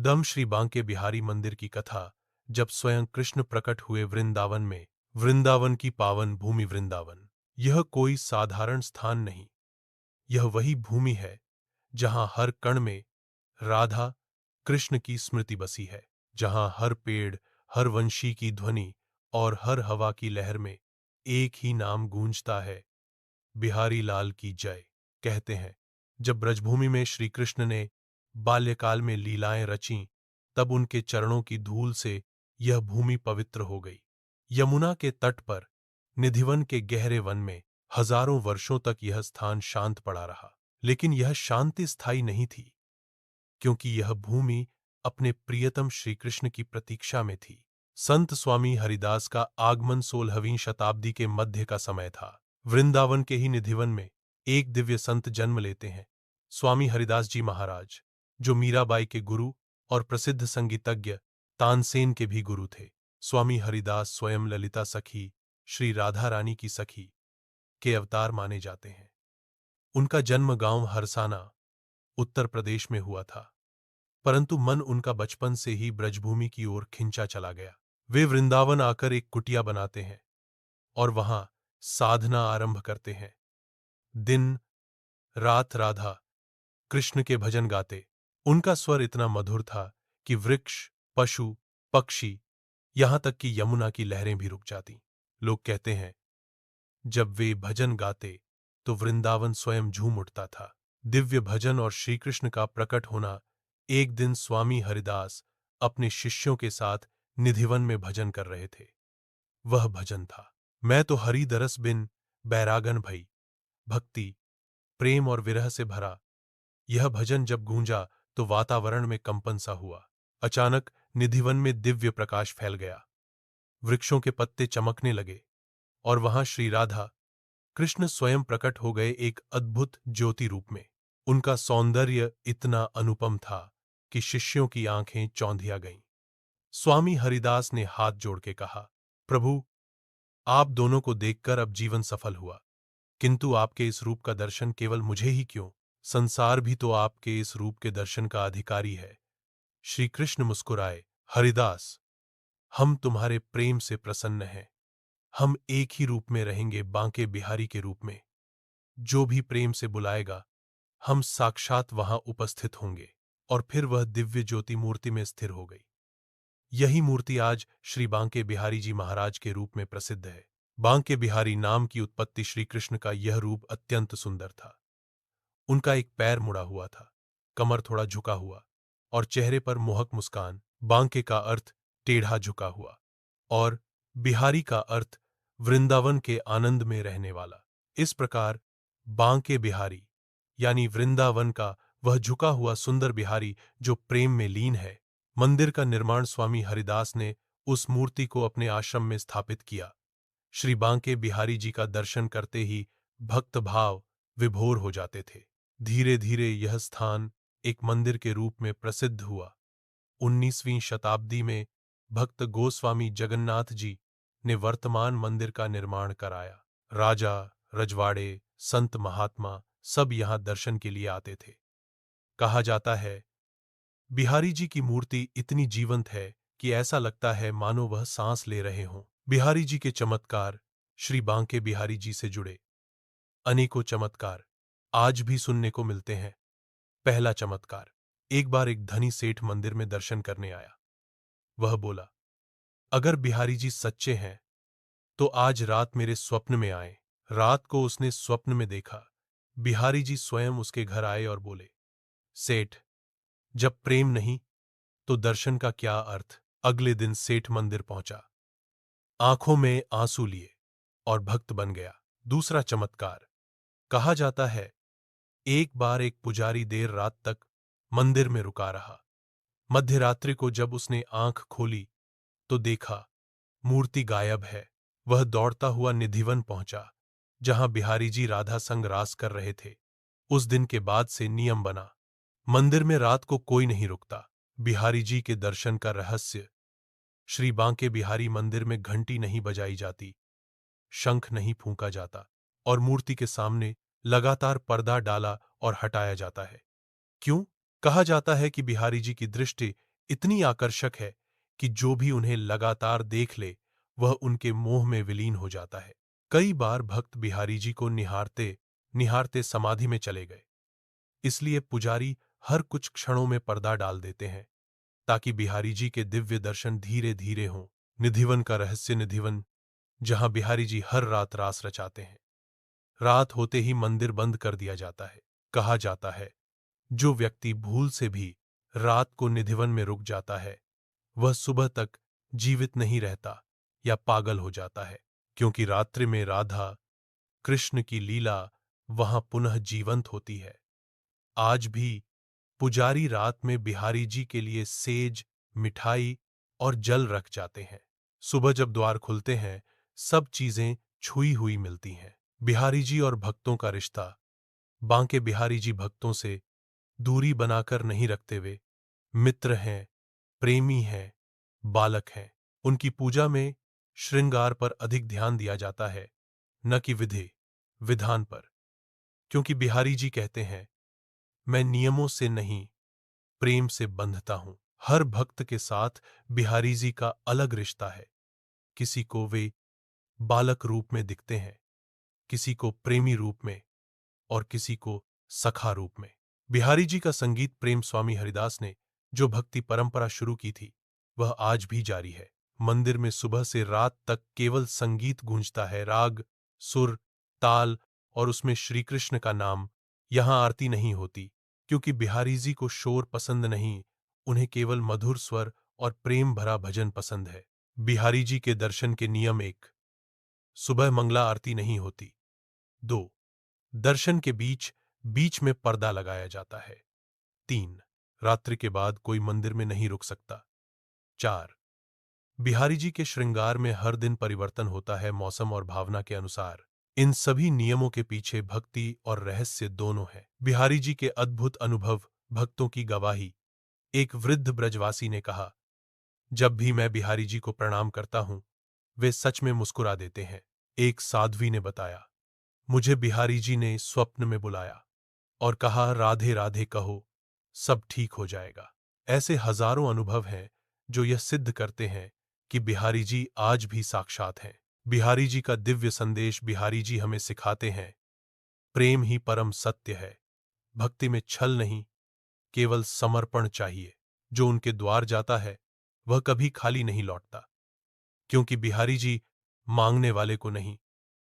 दम श्री बांके बिहारी मंदिर की कथा। जब स्वयं कृष्ण प्रकट हुए वृंदावन में, वृंदावन की पावन भूमि वृंदावन, यह कोई साधारण स्थान नहीं। यह वही भूमि है जहां हर कण में राधा कृष्ण की स्मृति बसी है, जहां हर पेड़, हर वंशी की ध्वनि और हर हवा की लहर में एक ही नाम गूंजता है, बिहारी लाल की जय। कहते हैं, जब ब्रजभूमि में श्री कृष्ण ने बाल्यकाल में लीलाएं रचीं, तब उनके चरणों की धूल से यह भूमि पवित्र हो गई। यमुना के तट पर, निधिवन के गहरे वन में हजारों वर्षों तक यह स्थान शांत पड़ा रहा। लेकिन यह शांति स्थायी नहीं थी, क्योंकि यह भूमि अपने प्रियतम श्री कृष्ण की प्रतीक्षा में थी। संत स्वामी हरिदास का आगमन 16वीं शताब्दी के मध्य का समय था। वृंदावन के ही निधिवन में एक दिव्य संत जन्म लेते हैं, स्वामी हरिदास जी महाराज, जो मीराबाई के गुरु और प्रसिद्ध संगीतज्ञ तानसेन के भी गुरु थे। स्वामी हरिदास स्वयं ललिता सखी, श्री राधा रानी की सखी के अवतार माने जाते हैं। उनका जन्म गांव हरसाना, उत्तर प्रदेश में हुआ था, परंतु मन उनका बचपन से ही ब्रजभूमि की ओर खिंचा चला गया। वे वृंदावन आकर एक कुटिया बनाते हैं और वहां साधना आरंभ करते हैं। दिन रात राधा कृष्ण के भजन गाते। उनका स्वर इतना मधुर था कि वृक्ष, पशु, पक्षी, यहां तक कि यमुना की लहरें भी रुक जाती। लोग कहते हैं, जब वे भजन गाते तो वृंदावन स्वयं झूम उठता था। दिव्य भजन और श्रीकृष्ण का प्रकट होना। एक दिन स्वामी हरिदास अपने शिष्यों के साथ निधिवन में भजन कर रहे थे। वह भजन था, मैं तो हरि दरस बिन बैरागन भई। भक्ति, प्रेम और विरह से भरा यह भजन जब गूंजा तो वातावरण में कंपन सा हुआ। अचानक निधिवन में दिव्य प्रकाश फैल गया, वृक्षों के पत्ते चमकने लगे और वहां श्री राधा कृष्ण स्वयं प्रकट हो गए, एक अद्भुत ज्योति रूप में। उनका सौंदर्य इतना अनुपम था कि शिष्यों की आंखें चौंधिया गईं। स्वामी हरिदास ने हाथ जोड़ के कहा, प्रभु, आप दोनों को देखकर अब जीवन सफल हुआ, किंतु आपके इस रूप का दर्शन केवल मुझे ही क्यों, संसार भी तो आपके इस रूप के दर्शन का अधिकारी है। श्री कृष्ण मुस्कुराए, हरिदास, हम तुम्हारे प्रेम से प्रसन्न हैं। हम एक ही रूप में रहेंगे, बांके बिहारी के रूप में। जो भी प्रेम से बुलाएगा, हम साक्षात वहां उपस्थित होंगे। और फिर वह दिव्य ज्योति मूर्ति में स्थिर हो गई। यही मूर्ति आज श्री बांके बिहारी जी महाराज के रूप में प्रसिद्ध है। बांके बिहारी नाम की उत्पत्ति श्री कृष्ण का यह रूप अत्यंत सुंदर था। उनका एक पैर मुड़ा हुआ था, कमर थोड़ा झुका हुआ और चेहरे पर मोहक मुस्कान। बांके का अर्थ टेढ़ा झुका हुआ और बिहारी का अर्थ वृंदावन के आनंद में रहने वाला। इस प्रकार बांके बिहारी यानी वृंदावन का वह झुका हुआ सुंदर बिहारी जो प्रेम में लीन है। मंदिर का निर्माण स्वामी हरिदास ने उस मूर्ति को अपने आश्रम में स्थापित किया। श्री बांके बिहारी जी का दर्शन करते ही भक्त भाव विभोर हो जाते थे। धीरे धीरे यह स्थान एक मंदिर के रूप में प्रसिद्ध हुआ। 19वीं शताब्दी में भक्त गोस्वामी जगन्नाथ जी ने वर्तमान मंदिर का निर्माण कराया। राजा, रजवाड़े, संत महात्मा सब यहां दर्शन के लिए आते थे। कहा जाता है, बिहारी जी की मूर्ति इतनी जीवंत है कि ऐसा लगता है मानो वह सांस ले रहे हों। बिहारी जी के चमत्कार। श्री बांके बिहारी जी से जुड़े अनेकों चमत्कार आज भी सुनने को मिलते हैं। पहला चमत्कार, एक बार एक धनी सेठ मंदिर में दर्शन करने आया। वह बोला, अगर बिहारी जी सच्चे हैं तो आज रात मेरे स्वप्न में आए। रात को उसने स्वप्न में देखा, बिहारी जी स्वयं उसके घर आए और बोले, सेठ, जब प्रेम नहीं तो दर्शन का क्या अर्थ। अगले दिन सेठ मंदिर पहुंचा, आंखों में आंसू लिए और भक्त बन गया। दूसरा चमत्कार, कहा जाता है, एक बार एक पुजारी देर रात तक मंदिर में रुका रहा। मध्यरात्रि को जब उसने आंख खोली तो देखा मूर्ति गायब है। वह दौड़ता हुआ निधिवन पहुंचा, जहां बिहारी जी राधा संग रास कर रहे थे। उस दिन के बाद से नियम बना, मंदिर में रात को कोई नहीं रुकता। बिहारी जी के दर्शन का रहस्य। श्री बांके बिहारी मंदिर में घंटी नहीं बजाई जाती, शंख नहीं फूंका जाता और मूर्ति के सामने लगातार पर्दा डाला और हटाया जाता है। क्यों? कहा जाता है कि बिहारी जी की दृष्टि इतनी आकर्षक है कि जो भी उन्हें लगातार देख ले वह उनके मोह में विलीन हो जाता है। कई बार भक्त बिहारी जी को निहारते निहारते समाधि में चले गए। इसलिए पुजारी हर कुछ क्षणों में पर्दा डाल देते हैं ताकि बिहारी जी के दिव्य दर्शन धीरे धीरे हों। निधिवन का रहस्य। निधिवन, जहां बिहारी जी हर रात रास रचाते हैं। रात होते ही मंदिर बंद कर दिया जाता है। कहा जाता है जो व्यक्ति भूल से भी रात को निधिवन में रुक जाता है वह सुबह तक जीवित नहीं रहता या पागल हो जाता है, क्योंकि रात्रि में राधा कृष्ण की लीला वहां पुनः जीवंत होती है। आज भी पुजारी रात में बिहारी जी के लिए सेज, मिठाई और जल रख जाते हैं। सुबह जब द्वार खुलते हैं सब चीजें छुई हुई मिलती हैं। बिहारी जी और भक्तों का रिश्ता। बांके बिहारी जी भक्तों से दूरी बनाकर नहीं रखते। वे मित्र हैं, प्रेमी हैं, बालक हैं। उनकी पूजा में श्रृंगार पर अधिक ध्यान दिया जाता है, न कि विधि विधान पर, क्योंकि बिहारी जी कहते हैं मैं नियमों से नहीं प्रेम से बंधता हूं। हर भक्त के साथ बिहारी जी का अलग रिश्ता है। किसी को वे बालक रूप में दिखते हैं, किसी को प्रेमी रूप में और किसी को सखा रूप में। बिहारी जी का संगीत प्रेम स्वामी हरिदास ने जो भक्ति परंपरा शुरू की थी वह आज भी जारी है। मंदिर में सुबह से रात तक केवल संगीत गूंजता है। राग, सुर, ताल और उसमें श्री कृष्ण का नाम। यहां आरती नहीं होती क्योंकि बिहारी जी को शोर पसंद नहीं, उन्हें केवल मधुर स्वर और प्रेम भरा भजन पसंद है। बिहारी जी के दर्शन के नियम। 1, सुबह मंगला आरती नहीं होती। 2, दर्शन के बीच बीच में पर्दा लगाया जाता है। 3, रात्रि के बाद कोई मंदिर में नहीं रुक सकता। 4, बिहारी जी के श्रृंगार में हर दिन परिवर्तन होता है मौसम और भावना के अनुसार। इन सभी नियमों के पीछे भक्ति और रहस्य दोनों है। बिहारी जी के अद्भुत अनुभव, भक्तों की गवाही। एक वृद्ध ब्रजवासी ने कहा, जब भी मैं बिहारी जी को प्रणाम करता हूं वे सच में मुस्कुरा देते हैं। एक साध्वी ने बताया, मुझे बिहारी जी ने स्वप्न में बुलाया और कहा राधे राधे कहो, सब ठीक हो जाएगा। ऐसे हजारों अनुभव हैं जो यह सिद्ध करते हैं कि बिहारी जी आज भी साक्षात हैं। बिहारी जी का दिव्य संदेश। बिहारी जी हमें सिखाते हैं प्रेम ही परम सत्य है। भक्ति में छल नहीं, केवल समर्पण चाहिए। जो उनके द्वार जाता है वह कभी खाली नहीं लौटता, क्योंकि बिहारी जी मांगने वाले को नहीं,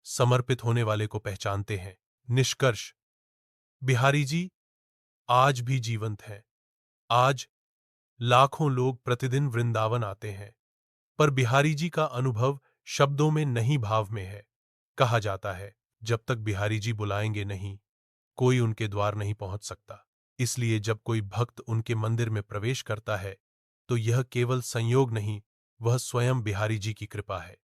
समर्पित होने वाले को पहचानते हैं। निष्कर्ष, बिहारी जी आज भी जीवंत हैं। आज लाखों लोग प्रतिदिन वृंदावन आते हैं, पर बिहारी जी का अनुभव शब्दों में नहीं भाव में है। कहा जाता है जब तक बिहारी जी बुलाएंगे नहीं कोई उनके द्वार नहीं पहुंच सकता। इसलिए जब कोई भक्त उनके मंदिर में प्रवेश करता है तो यह केवल संयोग नहीं, वह स्वयं बिहारी जी की कृपा है।